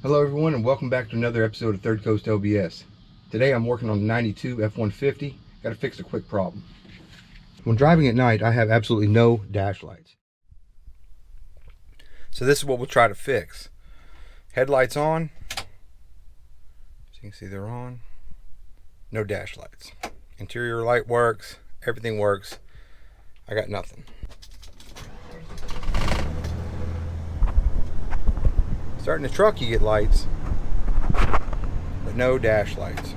Hello everyone and welcome back to another episode of Third Coast LBS. Today I'm working on the 92 F-150. Got to fix a quick problem. When driving at night I have absolutely no dash lights. So this is what we'll try to fix. Headlights on. As you can see they're on. No dash lights. Interior light works. Everything works. I got nothing. Starting the truck you get lights, but no dash lights.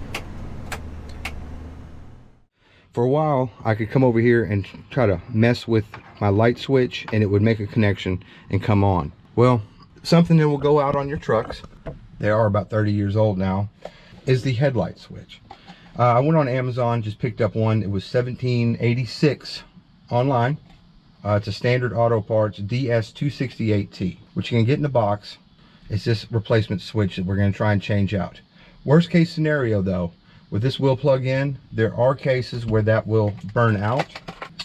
For a while I could come over here and try to mess with my light switch and it would make a connection and come on. Well, something that will go out on your trucks, they are about 30 years old now, is the headlight switch. I went on Amazon, just picked up one. It was $17.86 online. It's a standard auto parts DS268T, which you can get in the box. It's this replacement switch that we're going to try and change out. Worst case scenario though, with this will plug in, there are cases where that will burn out.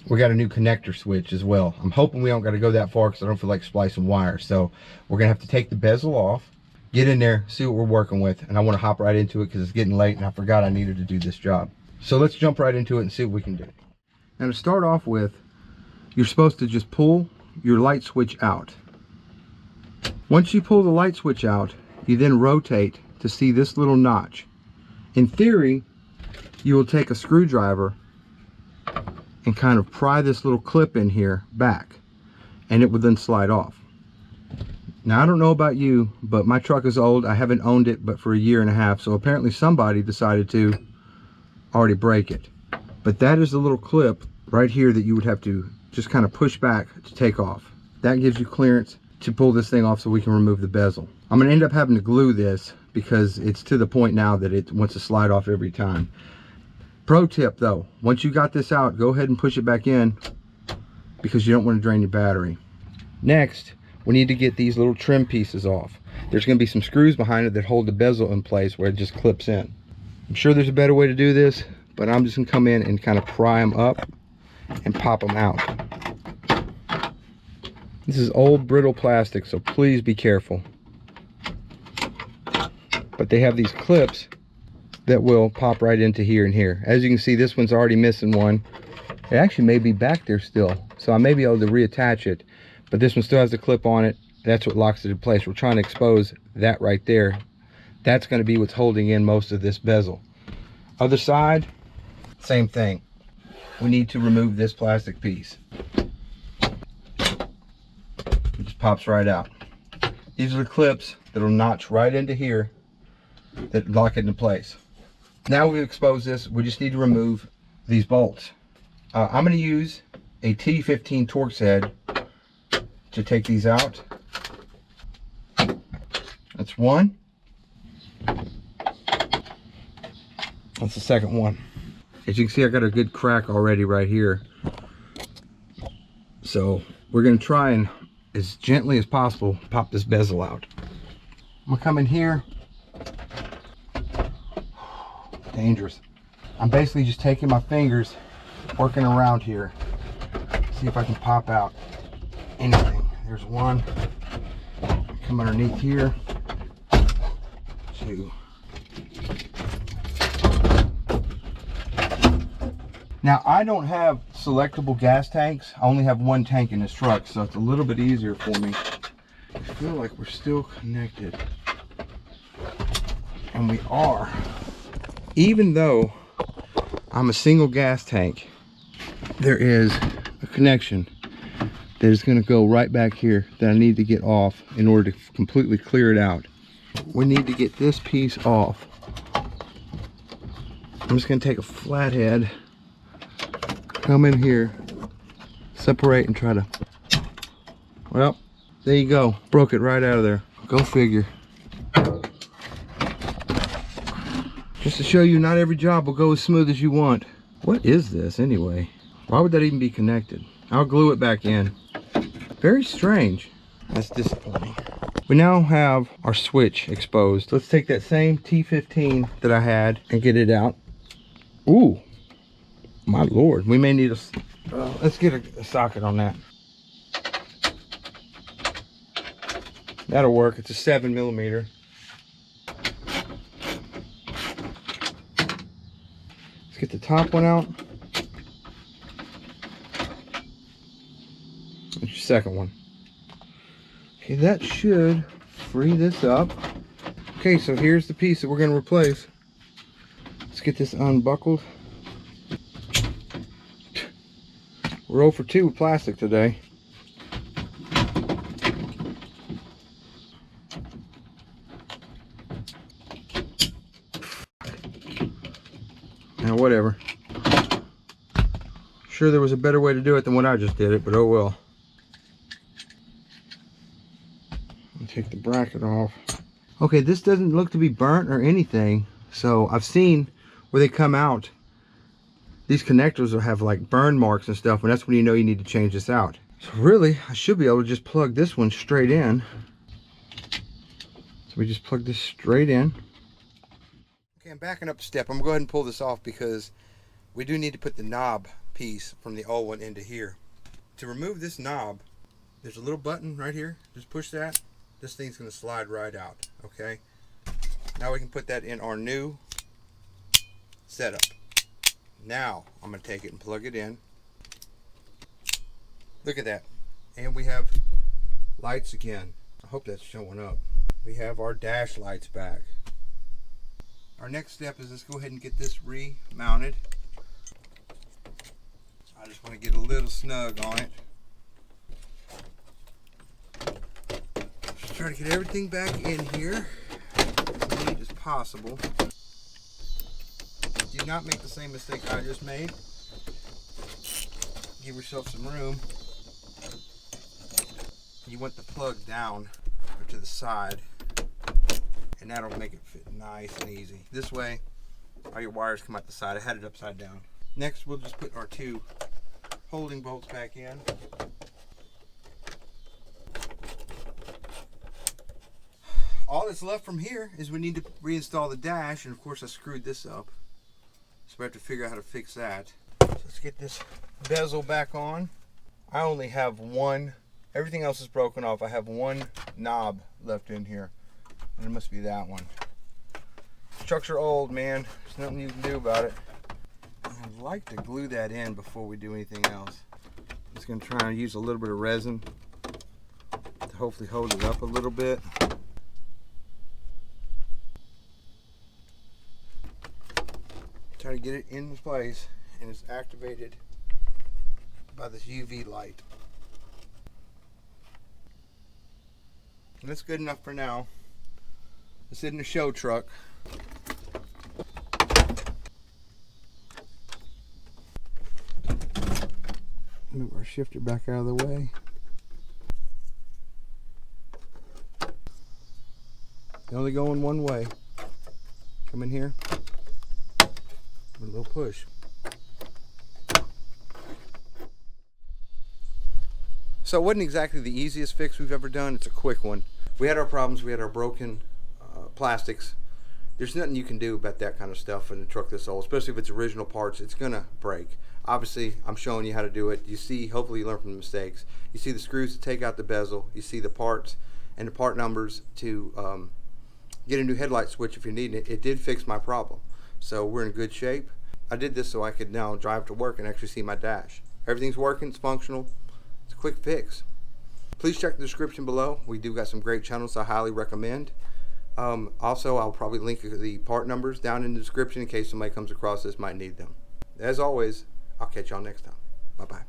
We got a new connector switch as well. I'm hoping we don't got to go that far because I don't feel like splicing wires. So we're going to have to take the bezel off, get in there, see what we're working with, and I want to hop right into it because it's getting late and I forgot I needed to do this job. So let's jump right into it and see what we can do. Now to start off with, you're supposed to just pull your light switch out. Once you pull the light switch out, you then rotate to see this little notch. In theory, you will take a screwdriver and kind of pry this little clip in here back, and it would then slide off. Now I don't know about you, but my truck is old. I haven't owned it but for a year and a half, so apparently somebody decided to already break it. But that is the little clip right here that you would have to just kind of push back to take off. That gives you clearance to pull this thing off so we can remove the bezel. I'm going to end up having to glue this because it's to the point now that it wants to slide off every time. Pro tip though, once you got this out, go ahead and push it back in because you don't want to drain your battery. Next, we need to get these little trim pieces off. There's going to be some screws behind it that hold the bezel in place where it just clips in. I'm sure there's a better way to do this, but I'm just going to come in and kind of pry them up and pop them out. This is old brittle plastic, so please be careful. But they have these clips that will pop right into here and here. As you can see, this one's already missing one. It actually may be back there still, so I may be able to reattach it, but this one still has the clip on it. That's what locks it in place. We're trying to expose that right there. That's going to be what's holding in most of this bezel. Other side, same thing. We need to remove this plastic piece. It just pops right out. These are the clips that'll notch right into here that lock it into place. Now we've exposed this, we just need to remove these bolts. I'm going to use a T15 Torx head to take these out. That's one. That's the second one. As you can see, I got a good crack already right here. So we're going to try and, as gently as possible, pop this bezel out. I'm gonna come in here. Dangerous. I'm basically just taking my fingers, working around here, see if I can pop out anything. There's one. Come underneath here. Two. Now I don't have selectable gas tanks. I only have one tank in this truck, so it's a little bit easier for me. I feel like we're still connected. And we are. Even though I'm a single gas tank, there is a connection that is going to go right back here that I need to get off in order to completely clear it out. We need to get this piece off. I'm just going to take a flathead, come in here, separate and try to, well, there you go. Broke it right out of there. Go figure. Just to show you, not every job will go as smooth as you want. What is this anyway? Why would that even be connected? I'll glue it back in. Very strange. That's disappointing. We now have our switch exposed. Let's take that same T15 that I had and get it out. Ooh, my Lord. We may need a, let's get a socket on that. That'll work. It's a 7mm. get the top one out. That's your second one. Okay, that should free this up. Okay, so here's the piece that we're going to replace. Let's get this unbuckled. We're 0 for 2 with plastic today. Now, whatever. Sure, there was a better way to do it than what I just did it, but oh well. Take the bracket off. Okay, this doesn't look to be burnt or anything. So I've seen where they come out, these connectors will have like burn marks and stuff, and that's when you know you need to change this out. So really, I should be able to just plug this one straight in. So we just plug this straight in. Okay, I'm backing up a step. I'm gonna go ahead and pull this off because we do need to put the knob piece from the old one into here. To remove this knob, there's a little button right here. Just push that. This thing's gonna slide right out, okay? Now we can put that in our new setup. Now I'm gonna take it and plug it in. Look at that. And we have lights again. I hope that's showing up. We have our dash lights back. Our next step is let's go ahead and get this remounted. I just want to get a little snug on it. Just try to get everything back in here as neat as possible. Do not make the same mistake I just made. Give yourself some room. You want the plug down or to the side, and that'll make it fit nice and easy. This way, all your wires come out the side. I had it upside down. Next, we'll just put our two holding bolts back in. All that's left from here is we need to reinstall the dash, and of course I screwed this up. So we have to figure out how to fix that. So let's get this bezel back on. I only have one, everything else is broken off. I have one knob left in here, and it must be that one. These trucks are old, man. There's nothing you can do about it. I'd like to glue that in before we do anything else. I'm just gonna try and use a little bit of resin to hopefully hold it up a little bit. Try to get it in place, and it's activated by this UV light. And that's good enough for now. This isn't a show truck. Move our shifter back out of the way. They're only going one way. Come in here. A little push. So it wasn't exactly the easiest fix we've ever done. It's a quick one. We had our problems. We had our broken plastics. There's nothing you can do about that kind of stuff in a truck this old, especially if it's original parts. It's gonna break. Obviously, I'm showing you how to do it. You see, hopefully you learn from the mistakes. You see the screws to take out the bezel. You see the parts and the part numbers to get a new headlight switch if you need it. It did fix my problem. So we're in good shape. I did this so I could now drive to work and actually see my dash. Everything's working, it's functional. It's a quick fix. Please check the description below. We do got some great channels I highly recommend. Also, I'll probably link the part numbers down in the description in case somebody comes across this might need them. As always, I'll catch y'all next time. Bye-bye.